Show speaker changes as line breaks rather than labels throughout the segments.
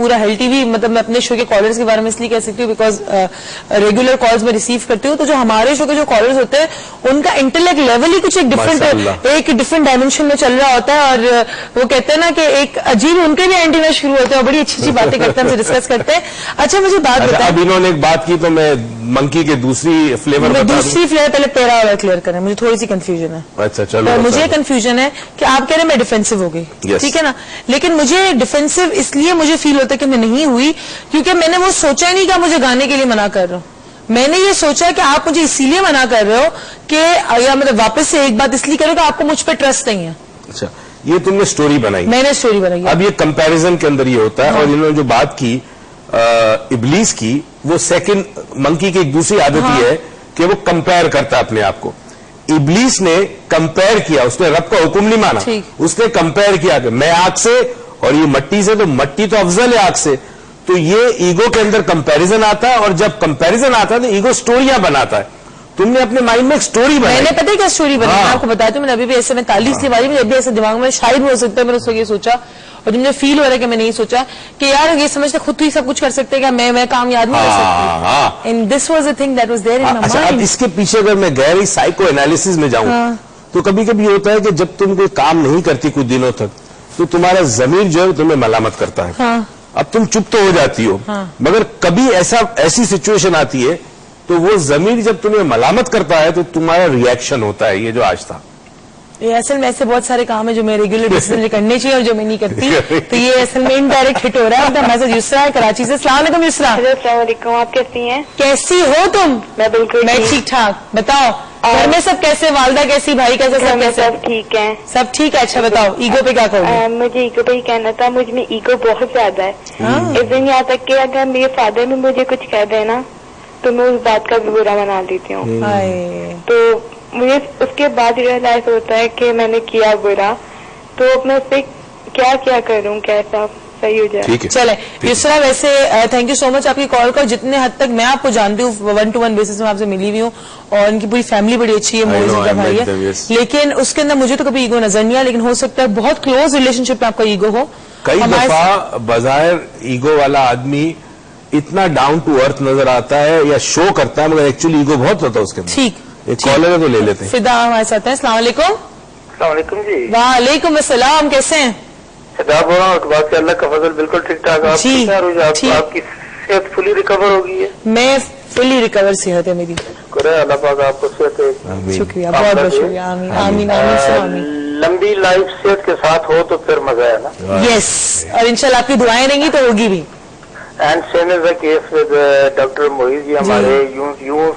پورا heel T V مطلب میں اپنے شو کے کالرز کے بارے میں اس لیے کہہ سکتی ہوں بیکاز ریگولر کالز میں ریسیو کرتی ہوں, تو جو ہمارے شو کے جو کالرز ہوتے ہیں ان کا انٹلیکٹ لیول ہی کچھ ایک ڈفرنٹ ڈائمینشن میں چل رہا ہوتا ہے, اور وہ کہتے ہیں نا کہ ایک عجیب ان کے بھی اینٹینا شروع ہوتے ہیں اور بڑی اچھی باتیں کرتے ہیں, ہم سے ڈسکس کرتے ہیں. اچھا مجھے بات بتائیں,
اب انہوں نے ایک بات کی تو میں منکی کے دوسری فلیور
پہلے تیرا والا کلیئر کریں, مجھے تھوڑی سی کنفیوژن ہے.
اچھا چلو,
مجھے کنفیوژن ہے کہ آپ کہہ رہے ہیں میں ڈیفینسو ہو گئی, ٹھیک ہے نا, لیکن مجھے ڈیفینسو اس لیے مجھے فیل ہوتا ہے کہ میں نہیں ہوئی کیونکہ میں نے وہ سوچا ہی نہیں کہ آپ مجھے گانے کے لیے منع کر رہے ہو. میں نے یہ سوچا کہ آپ مجھے اسی لیے منع کر رہے ہو کہ یا مطلب واپس سے ایک بات اس لیے کرو کہ آپ کو مجھ پہ ٹرسٹ نہیں ہے.
اچھا یہ تم نے سٹوری بنائی,
میں نے سٹوری بنائی.
اب یہ کمپیریزن کے اندر یہ ہوتا ہے, اور انہوں نے جو بات کی ابلیس کی, وہ سیکنڈ منکی کی ایک دوسری عادت یہ ہے کہ وہ کمپیئر کرتا ہے اپنے آپ کو. ابلیس نے کمپیئر کیا, اس نے رب کا حکم نہیں مانا, اس نے کمپیئر کیا کہ میں آگ سے اور یہ مٹی سے, تو مٹی تو افضل ہے آگ سے. تو یہ ایگو کے اندر کمپیریزن آتا ہے, اور جب کمپیریزن آتا ہے تو ایگو سٹوریاں بناتا ہے. تم نے اپنے مائنڈ میں ایک سٹوری بنائی.
میں نے پتہ ہے کیا سٹوری بنائی, میں آپ کو بتاتی ہوں. میں نے ابھی بھی ایسے میں 40 کی باری میں ابھی ایسے دماغ میں شاید ہو سکتا ہے میں نے اس وقت یہ سوچا, اور جب مجھے فیل ہو رہا ہے کہ میں نہیں سوچا کہ یار یہ سمجھتے خود ہی سب کچھ کر سکتے کہ میں کامیاب نہیں کر سکتی. And this was a thing that was there in my mind.
اب اس کے پیچھے اگر میں گہری سائیکو انالیسس میں جاؤں تو کبھی کبھی یہ ہوتا ہے کہ جب تم کوئی کام نہیں کرتی کچھ دنوں تک تو تمہارا ضمیر جو ہے تمہیں ملامت کرتا ہے. اب تم چپ تو ہو جاتی ہو, مگر کبھی ایسی سچویشن آتی ہے تو وہ ضمیر جب تمہیں ملامت کرتا ہے تو تمہارا ریئیکشن ہوتا ہے یہ جو آج تھا.
اصل میں ایسے بہت سارے کام ہیں جو میں ریگولر بیسس پہ کرنے چاہیے اور جو میں نہیں کرتی, تو یہ اصل میں انڈائریکٹ ہٹ ہو رہا ہے. میسج یسرا ہے کراچی سے. السلام علیکم یسرا.
السلام علیکم, آپ کیسی ہیں؟
کیسی ہو تم؟
میں بالکل
میں ٹھیک ٹھاک. بتاؤ گھر میں سب کیسے, والدہ کیسی, بھائی کیسے, سب کیسے؟
سب ٹھیک ہیں.
سب ٹھیک ہے. اچھا بتاؤ ایگو پہ کیا کہو؟
مجھے ایگو پہ ہی کہنا تھا, مجھ میں ایگو بہت زیادہ ہے. ایون یہاں تک کہ اگر میرے فادر میں مجھے کچھ کہہ دینا تو میں اس بات کا بھی برا منا لیتی ہوں. تو مجھے اس کے بعد ریئلائز ہوتا ہے کہ میں نے کیا برا, تو میں اس پہ کیا کروں, کیسا صحیح ہو جائے.
چلے یسرا, ویسے تھینک یو سو مچ آپ کی کال کا. جتنے حد تک میں آپ کو جانتی ہوں 1-to-1 بیسس میں آپ سے ملی ہوئی ہوں, اور ان کی پوری فیملی بڑی اچھی ہے, موزی کا بھائی ہے, لیکن اس کے اندر مجھے تو کبھی ایگو نظر نہیں آیا, لیکن ہو سکتا ہے بہت کلوز ریلیشن شپ میں آپ کا ایگو ہو.
کئی دفعہ بظاہر ایگو والا آدمی اتنا ڈاؤن ٹو ارتھ نظر آتا ہے یا شو کرتا ہے, مگر ایکچولی ایگو بہت ہوتا ہے اس کے اندر. ٹھیک, ایک کالر ہے تو لے لیتے ہیں.
فدا ہمارے ساتھ ہیں. السلام علیکم.
السلام علیکم جی.
وعلیکم السلام, کیسے ہیں؟
خدا بول رہا ہوں, اقبال سے اللہ کا فضل بالکل ٹھیک ٹھاک. آپ کی صحت فلی ریکور ہو گئی ہے؟
میں فلی ریکور صحت ہے میری.
اللہ پاک آپ کو صحت.
شکریہ, بہت بہت شکریہ. آمین آمین آمین.
لمبی لائف صحت کے ساتھ ہو تو پھر مزہ ہے نا.
یس, اور انشاءاللہ آپ کی دعائیں رہیں گی تو ہوگی بھی.
And same is the case with doctor Moiz ji. ہمارے یوں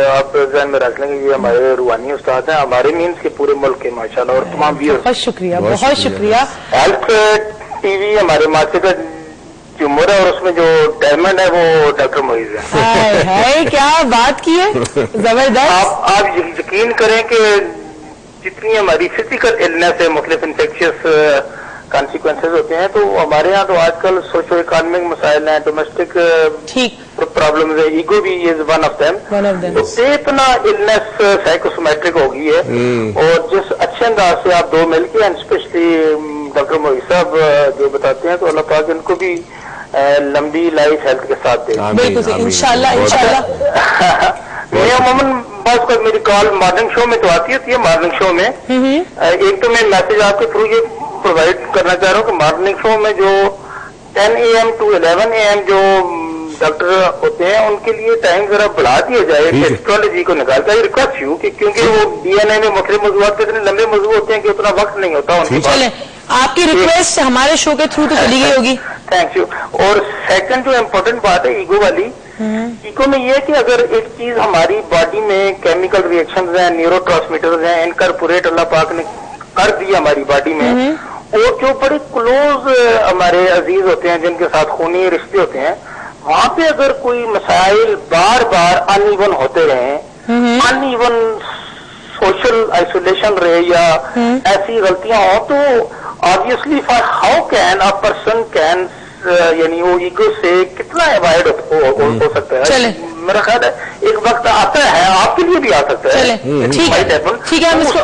آپ ذہن میں رکھ لیں گے, یہ ہمارے روحانی استاد ہیں, ہمارے مینس کے پورے ملک کے ماشاءاللہ, اور تمام بھی.
بہت شکریہ, بہت شکریہ.
ہیلتھ ٹی وی ہمارے ماتھے کا جمہور ہے, اور اس میں جو ڈائمنڈ ہے وہ ڈاکٹر موئز
ہے. کیا بات کی ہے, زبردست.
آپ یقین کریں کہ جتنی ہماری فزیکل النس ہے, مختلف انفیکشس کانسیکوینسز ہوتے ہیں, تو ہمارے یہاں تو آج کل سوشو اکانومک مسائل ہیں, ڈومیسٹک پرابلمز ہے, ایگو بھی از ون آف دیم. تو اتنا النس سائیکوسومیٹرک ہو گئی ہے, اور جس اچھے انداز سے آپ دو مل کے, اینڈ اسپیشلی ڈاکٹر موئز صاحب جو بتاتے ہیں, تو اللہ پاک ان کو بھی لمبی لائف ہیلتھ کے ساتھ دے.
بالکل انشاءاللہ انشاءاللہ.
میں عموماً بعض وقت میری کال مارننگ شو میں تو آتی ہوتی ہے. مارننگ شو میں ایک تو میں میسج آپ کے تھرو یہ پرووائڈ کرنا چاہ رہا ہوں کہ مارننگ شو میں جو 10 AM to 11 AM جو ڈاکٹر ہوتے ہیں ان کے لیے ٹائم ذرا بڑھا دیا جائے, ایسٹرالوجی کو نکال کر. ریکویسٹ یو کہ کیونکہ وہ ڈی این اے میں مختلف موضوعات کے اتنے لمبے موضوع ہوتے ہیں کہ اتنا وقت نہیں ہوتا ان کے پاس.
آپ کی ریکویسٹ ہمارے شو کے تھرو تو چلی گئی ہوگی.
Thank you. اور سیکنڈ جو امپورٹنٹ بات ہے ایگو والی, ایگو میں یہ کہ اگر ایک چیز ہماری باڈی میں کیمیکل ریئیکشنز ہیں, نیورو ٹرانسمیٹرز ہیں, انکارپوریٹ اللہ پاک نے کر دی ہماری باڈی میں, اور جو بڑے کلوز ہمارے عزیز ہوتے ہیں جن کے ساتھ خونی رشتے ہوتے ہیں, وہاں پہ اگر کوئی مسائل بار بار ان ایون ہوتے رہیں, ان ایون سوشل آئسولیشن رہے یا ایسی غلطیاں ہوں, تو obviously for how can a person can یعنی وہ ایگو سے کتنا اوائڈ ہو سکتا ہے. میرا خیال ہے ایک وقت آتا ہے آپ کے لیے بھی آ سکتا ہے.
ٹھیک ہے ہم اس کو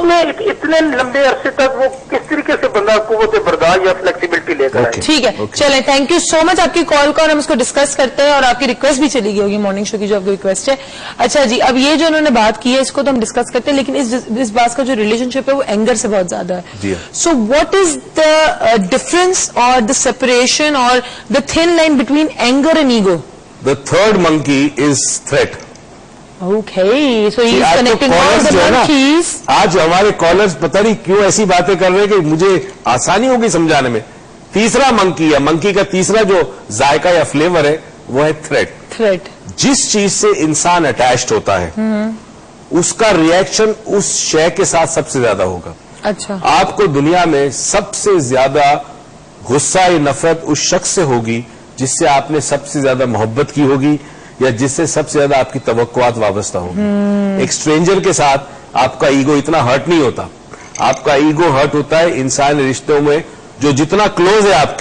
اتنے لمبے عرصے تک وہ کس طریقے سے بندہ قوت برداشت یا فلیکسیبلٹی لے کر آئے.
ٹھیک ہے چلیں تھینک یو سو مچ آپ کی کال کو, اور ہم اس کو ڈسکس کرتے ہیں, اور آپ کی ریکویسٹ بھی چلی گئی ہوگی مارننگ شو کی جو آپ کی ریکویسٹ ہے. اچھا جی, اب یہ جو انہوں نے بات کی ہے اس کو تو ہم ڈسکس کرتے ہیں, لیکن اس بات کا جو ریلیشن شپ ہے وہ اینگر سے بہت زیادہ ہے. So what is the difference اور دا سیپریشن اور the thin line between anger and ego?
The third monkey is threat.
Okay, so he's connecting all the monkeys.
آج ہمارے کالرز پتہ نہیں کیوں ایسی باتیں کر رہے ہیں کہ مجھے آسانی ہوگی سمجھانے میں. تیسرا منکی ہے, منکی کا تیسرا جو ذائقہ یا فلیور ہے وہ ہے تھریٹ.
تھریٹ
جس چیز سے انسان اٹیچڈ ہوتا ہے اس کا ریئیکشن اس شے کے ساتھ سب سے زیادہ ہوگا.
اچھا,
آپ کو دنیا میں سب سے زیادہ غصہ یا نفرت اس شخص سے ہوگی جس سے آپ نے سب سے زیادہ محبت کی ہوگی یا جس سے سب سے زیادہ آپ کی توقعات وابستہ ہوگی. ایک اسٹرینجر کے ساتھ آپ کا ایگو اتنا ہرٹ نہیں ہوتا. آپ کا ایگو ہرٹ ہوتا ہے انسانی رشتوں میں جو جتنا کلوز ہے آپ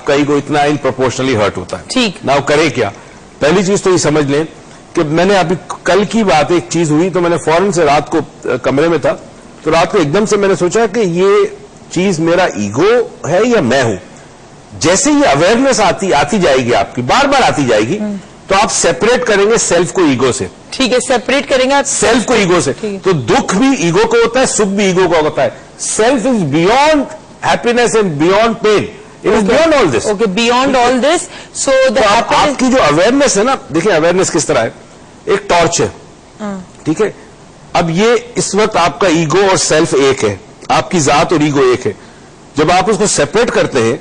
کا ایگو اتنا ان پروپورشنلی ہرٹ ہوتا ہے.
ٹھیک,
ناؤ کرے کیا؟ پہلی چیز تو یہ سمجھ لیں کہ میں نے ابھی کل کی بات ایک چیز ہوئی تو میں نے فوراً سے رات کو کمرے میں تھا تو رات کو ایک دم سے میں نے سوچا کہ یہ چیز میرا ایگو ہے یا میں ہوں. جیسے یہ اویئرنیس آتی جائے گی آپ کی, بار بار آتی جائے گی, تو آپ سیپریٹ کریں گے سیلف کو ایگو سے.
ٹھیک ہے, سیپریٹ کریں گے آپ
سیلف کو ایگو سے. تو دکھ بھی ایگو کو ہوتا ہے, سکھ بھی ایگو کو ہوتا ہے. Self is beyond happiness and beyond pain. It is beyond all this.
Okay, beyond all this. So
آپ کی جو اویئرنیس ہے نا, دیکھیں اویئرنیس کس طرح ہے, ایک ٹارچ ہے, ٹھیک ہے. اب یہ اس وقت آپ کا ایگو اور سیلف ایک ہے, آپ کی ذات اور ایگو ایک ہے. جب آپ اس کو سیپریٹ کرتے ہیں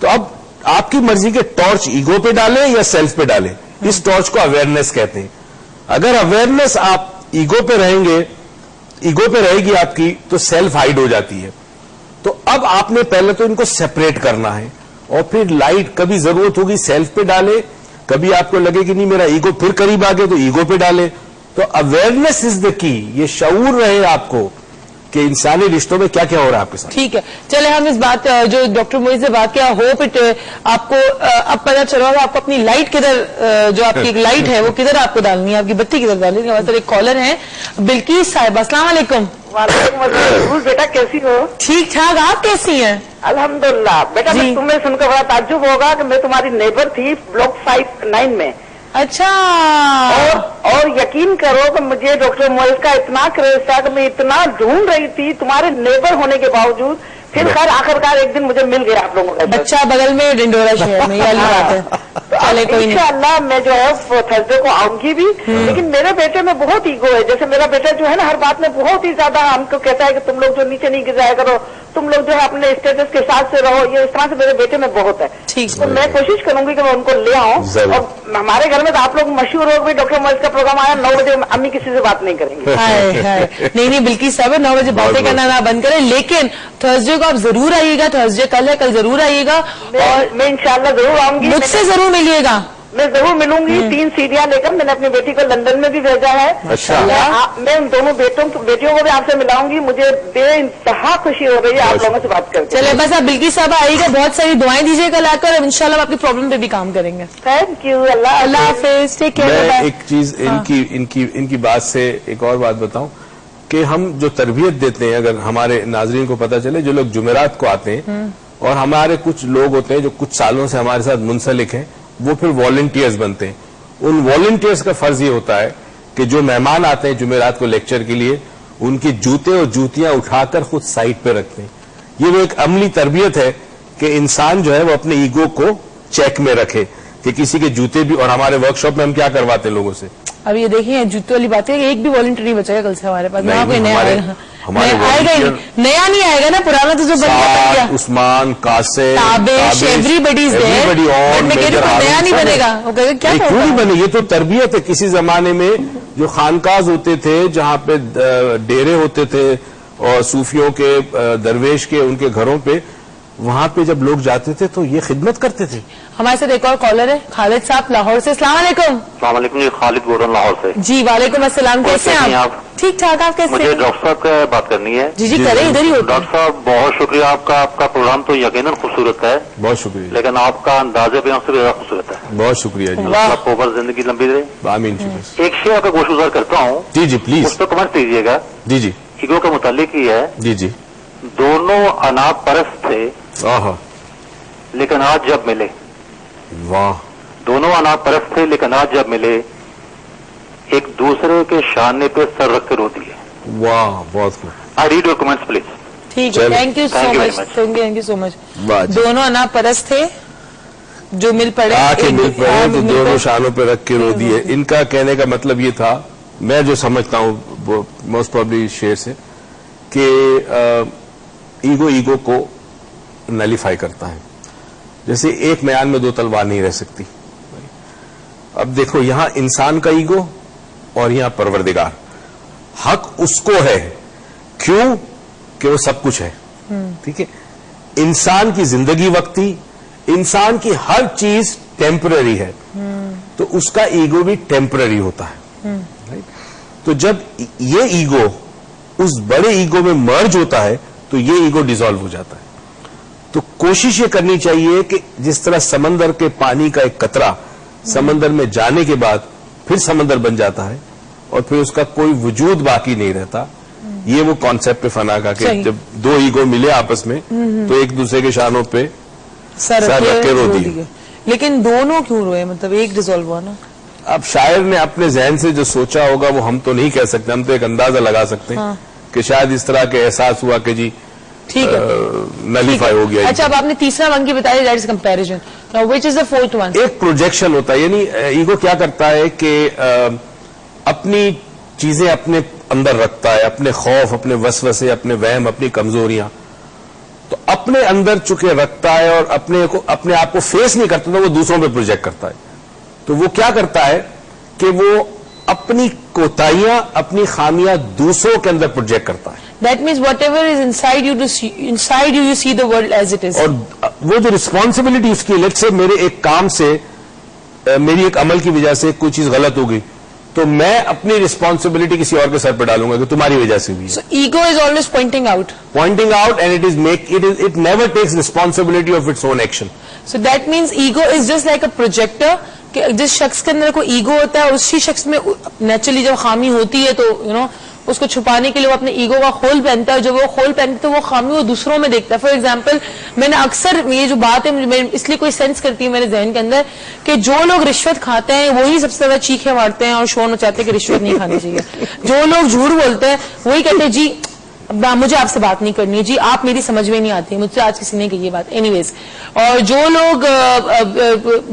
تو اب آپ کی مرضی کے ٹارچ ایگو پہ ڈالیں یا سیلف پہ ڈالیں. اس ٹارچ کو اویئرنیس کہتے ہیں. اگر اویئرنیس آپ ایگو پہ رہیں گے, ایگو پہ رہے گی آپ کی, تو سیلف ہائڈ ہو جاتی ہے. تو اب آپ نے پہلے تو ان کو سیپریٹ کرنا ہے, اور پھر لائٹ کبھی ضرورت ہوگی سیلف پہ ڈالے, کبھی آپ کو لگے کہ نہیں میرا ایگو پھر قریب آ گیا تو ایگو پہ ڈالے. تو اویئرنیس از دا کی. یہ شعور رہے آپ کو کہ انسانی رشتوں میں کیا کیا ہو رہا ہے آپ کے ساتھ.
ٹھیک ہے, چلے ہم اس بات جو ڈاکٹر موئی سے بات کیا, ہوپ اٹ آپ کو اب پتا چلا ہوگا آپ کو اپنی لائٹ کدھر, جو آپ کی ایک لائٹ ہے وہ کدھر آپ کو ڈالنی ہے, آپ کی بتی کدھر ڈالنی ہے. ہمارے ایک کالر ہیں بلقیس صاحبہ, السلام علیکم.
وعلیکم السلام. بیٹا کیسی ہو؟
ٹھیک ٹھاک, آپ کیسی ہیں؟
الحمدللہ. بیٹا تمہیں سن کر بڑا تعجب ہوگا کہ میں تمہاری نیبر تھی بلاک 59 میں.
اچھا,
اور یقین کرو کہ مجھے ڈاکٹر موئز کا اتنا کریز تھا کہ میں اتنا ڈھونڈ رہی تھی تمہارے نیبر ہونے کے باوجود. پھر خیر آخرکار ایک دن مجھے مل گیا آپ لوگوں کا.
اچھا, بغل میں ڈنڈورا شہر میں, یہ اللہ بات ہے. چلے کوئی نہیں,
انشاءاللہ میں جو ہے تھرسڈے کو آؤں گی بھی. لیکن میرے بیٹے میں بہت ایگو ہے. جیسے میرا بیٹا جو ہے نا ہر بات میں بہت ہی زیادہ ہم کو کہتا ہے کہ تم لوگ جو نیچے نہیں گرایا کرو, تم لوگ جو ہے اپنے اسٹیٹس کے حساب سے رہو. یہ اس طرح سے میرے بیٹے میں بہت ہے. تو میں کوشش کروں گی کہ میں ان کو لے آؤں. اور ہمارے گھر میں تو آپ لوگ مشہور ہو گئے, ڈاکٹر موئز کا پروگرام آیا 9 بجے, امی کسی سے بات نہیں کریں گے.
نہیں بلقیس صاحب 9 بجے باتیں کرنا نہ بند کریں, لیکن تھرسڈے کو آپ ضرور آئیے گا. تھرسڈے کل ہے, کل ضرور آئیے گا, اور
میں انشاءاللہ ضرور آؤں گی.
مجھ سے ضرور ملیے گا.
میں ضرور ملوں گی. 3 سیڑھیاں لے کر میں نے اپنی بیٹی کو لندن میں بھی بھیجا ہے. میں ان دونوں بیٹیوں کو بھی آپ سے ملاؤں گی. مجھے بے انتہا خوشی ہو رہی ہے آپ لوگوں سے بات کر کے.
چلے بس آپ بلقیس صاحب آئیے گا, بہت ساری دعائیں دیجیے کل آ کر, اور انشاءاللہ آپ کی پرابلم پہ بھی کام کریں گے.
Thank you. اللہ
حافظ, ٹیک کیئر.
میں ایک چیز ان کی بات سے ایک اور بات بتاؤں کہ ہم جو تربیت دیتے ہیں, اگر ہمارے ناظرین کو پتا چلے, جو لوگ جمعرات کو آتے ہیں اور ہمارے کچھ لوگ ہوتے ہیں جو کچھ سالوں سے ہمارے ساتھ منسلک ہیں, وہ پھر والنٹیئرز بنتے ہیں. ان والنٹیئرز کا فرض یہ ہوتا ہے کہ جو مہمان آتے ہیں جمعرات کو لیکچر کے لیے, ان کے جوتے اور جوتیاں اٹھا کر خود سائٹ پہ رکھتے ہیں. یہ وہ ایک عملی تربیت ہے کہ انسان جو ہے وہ اپنے ایگو کو چیک میں رکھے کہ کسی کے جوتے بھی. اور ہمارے ورک شاپ میں ہم کیا کرواتے ہیں لوگوں سے,
اب یہ دیکھیں جوتے والی بات ہے, ایک بھی والنٹیئر نہیں بچے گا کل سے ہمارے پاس. نیا نہیں آئے گا نا, پرانا تو جو بن گیا.
عثمان, قاسم,
ایوری بڈی نیا نہیں بنے گا. کیا
کیوں نہیں بنے؟ یہ تو تربیت ہے. کسی زمانے میں جو خانقاز ہوتے تھے, جہاں پہ ڈیرے ہوتے تھے اور صوفیوں کے, درویش کے, ان کے گھروں پہ وہاں پہ جب لوگ جاتے تھے تو یہ خدمت کرتے تھے.
ہمارے ساتھ ایک اور کالر ہے خالد صاحب لاہور سے. السلام علیکم.
السلام علیکم جی, خالد بول رہا ہوں لاہور سے.
جی وعلیکم السلام. کیسے ہیں آپ؟ ٹھیک ٹھاک. آپ کیسے
مجھے
ہیں؟
ڈاکٹر صاحب کا بات کرنی ہے.
جی کریں, ادھر ہی ہوتا ہے.
ڈاکٹر صاحب بہت شکریہ آپ کا پروگرام تو یقیناً خوبصورت ہے,
بہت شکریہ,
لیکن آپ کا انداز بیان سے بھی زیادہ خوبصورت ہے.
بہت شکریہ جی,
اللہ آپ کو اوپر زندگی لمبی رہے.
آمین.
ایک شے آپ کا گوشت گزار کرتا ہوں,
جی جی پلیز,
اس پہ کمنٹ دیجیے گا.
جی جی
ایگو کے متعلق ہی ہے.
جی جی.
دونوں انا پرست تھے لیکن آج جب ملے,
واہ,
دونوں انا پرست تھے لیکن آج جب ملے ایک دوسرے کے شانے پہ سر رکھ کے رو دیے.
واہ, بہت خوب.
I read your comments please.
ٹھیک ہے, thank you so
Thank you very
much.
much.
Thank you so much.
واہ جی.
دونوں انا پرست تھے جو مل پڑے,
آ کے مل پڑے تو
مل
دونوں
کر-
شانوں پہ رکھ کے رو دیے. ان کا کہنے کا مطلب یہ تھا, میں جو سمجھتا ہوں موسٹ پرابلی شعر سے, کہ ایگو کو نلیفائی کرتا ہے. جیسے ایک میان میں دو تلوار نہیں رہ سکتی. اب دیکھو یہاں انسان کا ایگو اور یہاں پروردگار. حق اس کو ہے, کیوں کہ وہ سب کچھ ہے. ٹھیک ہے, انسان کی زندگی وقتی, انسان کی ہر چیز ٹیمپرری ہے, تو اس کا ایگو بھی ٹیمپرری ہوتا ہے. تو جب یہ ایگو اس بڑے ایگو میں مرج ہوتا ہے تو یہ ایگو ڈیزالو ہو جاتا ہے. تو کوشش یہ کرنی چاہیے کہ جس طرح سمندر کے پانی کا ایک قطرہ سمندر میں جانے کے بعد پھر سمندر بن جاتا ہے اور پھر اس کا کوئی وجود باقی نہیں رہتا, یہ وہ کانسیپٹ فنا کا کہ جب دو ایگو ملے آپس میں تو ایک دوسرے کے شانوں پہ
سر
رکھ کے رو دیے.
لیکن دونوں کیوں روئے, مطلب ایک ڈیزالو ہوا نا.
اب شاعر نے اپنے ذہن سے جو سوچا ہوگا وہ ہم تو نہیں کہہ سکتے, ہم تو ایک اندازہ لگا سکتے ہیں کہ شاید اس طرح کے احساس ہوا کہ جی
ٹھیک ہے,
نلیفائی ہو گیا.
اچھا اب آپ نے تیسرا منکی بتایا, that is comparison. Which is the fourth one?
ایک پروجیکشن ہوتا ہے, یعنی ایگو کیا کرتا ہے کہ اپنی چیزیں اپنے اندر رکھتا ہے, اپنے خوف, اپنے وسوسے, اپنے وہم, اپنی کمزوریاں تو اپنے اندر چکے رکھتا ہے اور اپنے آپ کو فیس نہیں کرتا تو وہ دوسروں پہ پروجیکٹ کرتا ہے. تو وہ کیا کرتا ہے کہ وہ اپنی کوتاہیاں, اپنی خامیاں دوسروں کے اندر پروجیکٹ کرتا ہے.
That means whatever is inside you, you see the world as it is.
اور وہ جو رسپانسبلٹی اس کی, لیٹ سے میرے ایک کام سے, میری ایک عمل کی وجہ سے کوئی چیز غلط ہو گئی تو میں اپنی رسپانسبلٹی کسی اور کے سر پہ ڈالوں گا کہ تمہاری وجہ سے بھی.
So ego is always pointing out.
Pointing out, and it never takes responsibility of its own action.
So that means ego is just like a projector. کہ جس شخص کے اندر کوئی ایگو ہوتا ہے اسی شخص میں نیچرلی جب خامی ہوتی ہے تو اس کو چھپانے کے لیے وہ اپنے ایگو کا خول پہنتا ہے. جب وہ خول پہنتا ہے تو وہ خامی وہ دوسروں میں دیکھتا ہے. فار ایگزامپل میں نے اکثر یہ جو بات ہے میں اس لیے کوئی سینس کرتی ہے میرے ذہن کے اندر کہ جو لوگ رشوت کھاتے ہیں وہی سب سے زیادہ چیخیں مارتے ہیں اور شور مچاتے ہیں کہ رشوت نہیں کھانی چاہیے. جو لوگ جھوٹ بولتے ہیں وہی کہتے ہیں جی مجھے آپ سے بات نہیں کرنی ہے, جی آپ میری سمجھ میں نہیں آتی, مجھ سے آج کسی نے کہی یہ بات. اینی ویز, اور جو لوگ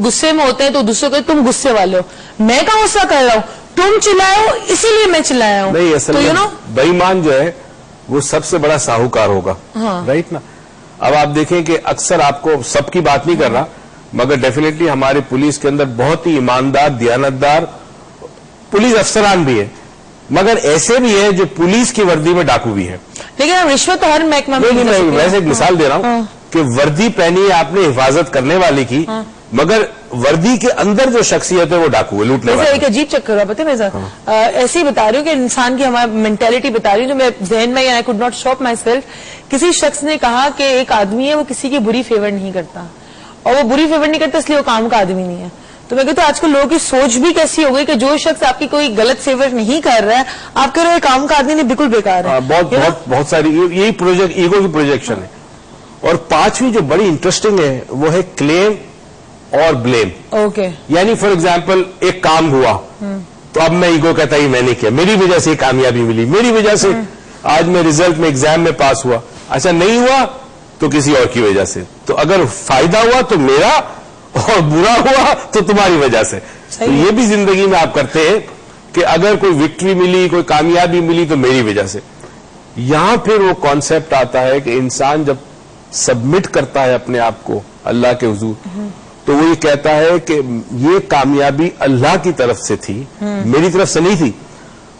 غصے میں ہوتے ہیں تو دوسرے کو تم غصے والے ہو, میں کہاں غصہ کر رہا ہوں, تم چلائے ہو اسی لیے میں چلایا ہوں.
نہیں, اصل میں بے ایمان جو ہے وہ سب سے بڑا ساہوکار ہوگا, رائٹ نا. اب آپ دیکھیں کہ اکثر آپ کو سب کی بات نہیں کر رہا مگر ڈیفینیٹلی ہمارے پولیس کے اندر بہت ہی ایماندار, دیانتدار پولیس افسران بھی ہیں, مگر ایسے بھی ہیں جو پولیس کی وردی میں ڈاکو بھی ہیں.
لیکن رشوت تو ہر محکمہ میں
ویسے ایک مثال دے رہا ہوں کہ وردی پہنی ہے آپ نے حفاظت کرنے والی کی, مگر وردی کے اندر جو شخصیت ہے وہ ڈاکو ہے, لوٹنے والا.
ایک عجیب چکر ہوا پتہ ہے میرے ساتھ, ایسے ہی بتا رہی ہوں کہ انسان کی ہماری مینٹیلٹی بتا رہی ہوں جو میں ذہن میں, I could not stop my self. کسی شخص نے کہا کہ ایک آدمی ہے وہ کسی کی بری فیور نہیں کرتا, اور وہ بری فیور نہیں کرتا اس لیے وہ کام کا آدمی نہیں ہے. تو میں کہتا ہوں آج کل لوگوں کی سوچ بھی کیسی ہو گئی کہ جو شخص آپ کی کوئی غلط فیور نہیں کر رہا ہے آپ کہہ رہے ہیں کام کا آدمی نہیں, بالکل بیکار ہے.
بہت ساری یہی پروجیکٹ ایگو کی پروجیکشن ہے. اور پانچویں جو بڑی انٹرسٹنگ ہے وہ ہے کلیم اور بلیم.
اوکے,
یعنی فار ایگزامپل ایک کام ہوا تو اب میں ایگو کہتا ہی میں نے کیا, میری وجہ سے کامیابی ملی, میری وجہ سے آج میں رزلٹ میں ایگزام میں پاس ہوا. اچھا نہیں ہوا تو کسی اور کی وجہ سے. تو اگر فائدہ ہوا تو میرا اور برا ہوا تو تمہاری وجہ سے. تو یہ بھی زندگی میں آپ کرتے ہیں کہ اگر کوئی وکٹری ملی, کوئی کامیابی ملی تو میری وجہ سے. یہاں پھر وہ کانسیپٹ آتا ہے کہ انسان جب سبمٹ کرتا ہے اپنے آپ کو اللہ کے حضور تو وہ یہ کہتا ہے کہ یہ کامیابی اللہ کی طرف سے تھی, میری طرف سے نہیں تھی,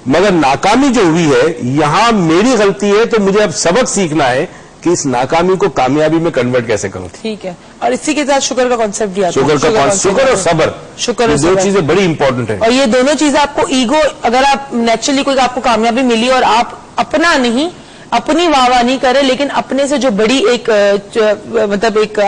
مگر ناکامی جو ہوئی ہے یہاں میری غلطی ہے, تو مجھے اب سبق سیکھنا ہے کہ اس ناکامی کو کامیابی میں کنورٹ کیسے کروں.
ٹھیک ہے, اور اسی کے ساتھ شکر کا کانسیپٹ بھی آتا ہے.
شکر اور صبر,
شکر اور
دو
صبر.
چیزیں بڑی امپورٹنٹ ہیں.
اور یہ دونوں چیزیں آپ کو ایگو, اگر آپ نیچرلی کوئی آپ کو کامیابی ملی اور آپ اپنا نہیں, اپنی واہ واہ نہیں کرے, لیکن اپنے سے جو بڑی ایک مطلب ایک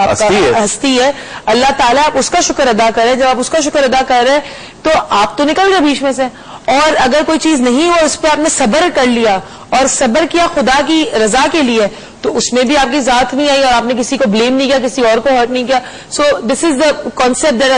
ہستی ہے اللہ تعالیٰ, آپ اس کا شکر ادا کرے. جب آپ اس کا شکر ادا کر رہے تو آپ تو نکل گئے بیچ میں سے. اور اگر کوئی چیز نہیں ہو, اس پہ آپ نے صبر کر لیا اور صبر کیا خدا کی رضا کے لیے, تو اس میں بھی آپ کی ذات نہیں آئی اور آپ نے کسی کو بلیم نہیں کیا, کسی اور کو ہرٹ نہیں کیا. سو دس از دا کانسیپٹ دیٹ